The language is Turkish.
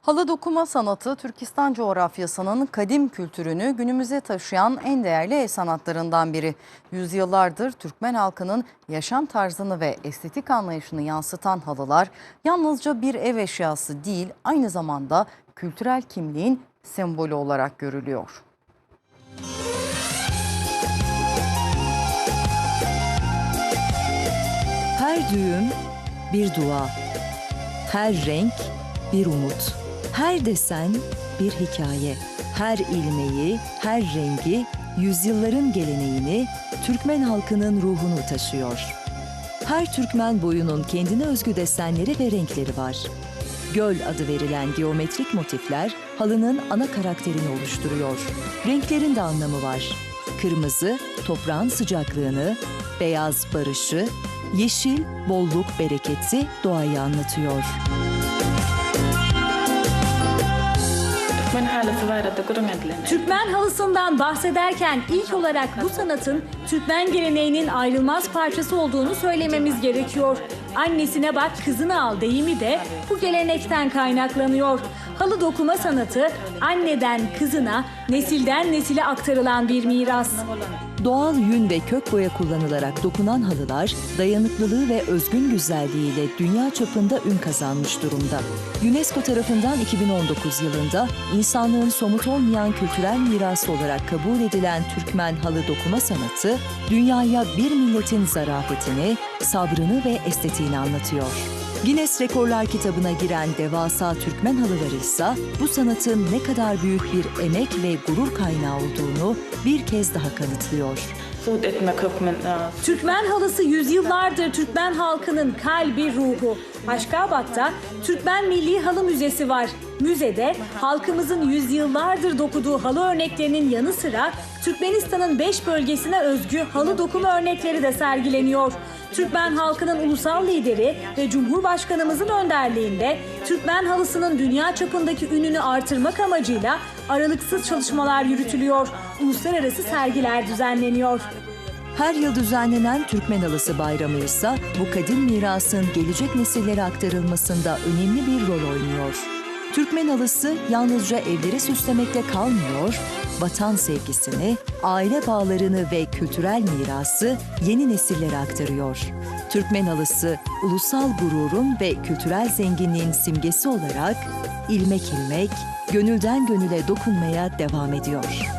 Halı dokuma sanatı, Türkistan coğrafyasının kadim kültürünü günümüze taşıyan en değerli el sanatlarından biri. Yüzyıllardır Türkmen halkının yaşam tarzını ve estetik anlayışını yansıtan halılar, yalnızca bir ev eşyası değil, aynı zamanda kültürel kimliğin sembolü olarak görülüyor. Her düğüm bir dua, her renk bir umut, her desen bir hikaye, her ilmeği, her rengi, yüzyılların geleneğini, Türkmen halkının ruhunu taşıyor. Her Türkmen boyunun kendine özgü desenleri ve renkleri var. Göl adı verilen geometrik motifler halının ana karakterini oluşturuyor. Renklerin de anlamı var. Kırmızı, toprağın sıcaklığını, beyaz barışı, yeşil, bolluk, bereketi doğayı anlatıyor. Türkmen halısından bahsederken ilk olarak bu sanatın Türkmen geleneğinin ayrılmaz parçası olduğunu söylememiz gerekiyor. Annesine bak kızını al deyimi de bu gelenekten kaynaklanıyor. Halı dokuma sanatı anneden kızına, nesilden nesile aktarılan bir miras. Doğal yün ve kök boya kullanılarak dokunan halılar, dayanıklılığı ve özgün güzelliğiyle dünya çapında ün kazanmış durumda. UNESCO tarafından 2019 yılında insanlığın somut olmayan kültürel mirası olarak kabul edilen Türkmen halı dokuma sanatı, dünyaya bir milletin zarafetini, sabrını ve estetiğini anlatıyor. Guinness Rekorlar kitabına giren devasa Türkmen halıları ise bu sanatın ne kadar büyük bir emek ve gurur kaynağı olduğunu bir kez daha kanıtlıyor. Türkmen halısı yüzyıllardır Türkmen halkının kalbi, ruhu. Aşkabat'ta Türkmen Milli Halı Müzesi var. Müzede halkımızın yüzyıllardır dokuduğu halı örneklerinin yanı sıra Türkmenistan'ın 5 bölgesine özgü halı dokuma örnekleri de sergileniyor. Türkmen halkının ulusal lideri ve Cumhurbaşkanımızın önderliğinde Türkmen halısının dünya çapındaki ününü artırmak amacıyla aralıksız çalışmalar yürütülüyor. Uluslararası sergiler düzenleniyor. Her yıl düzenlenen Türkmen Halısı Bayramı ise bu kadim mirasın gelecek nesillere aktarılmasında önemli bir rol oynuyor. Türkmen halısı yalnızca evleri süslemekle kalmıyor, vatan sevgisini, aile bağlarını ve kültürel mirası yeni nesillere aktarıyor. Türkmen halısı, ulusal gururun ve kültürel zenginliğin simgesi olarak ilmek ilmek, gönülden gönüle dokunmaya devam ediyor.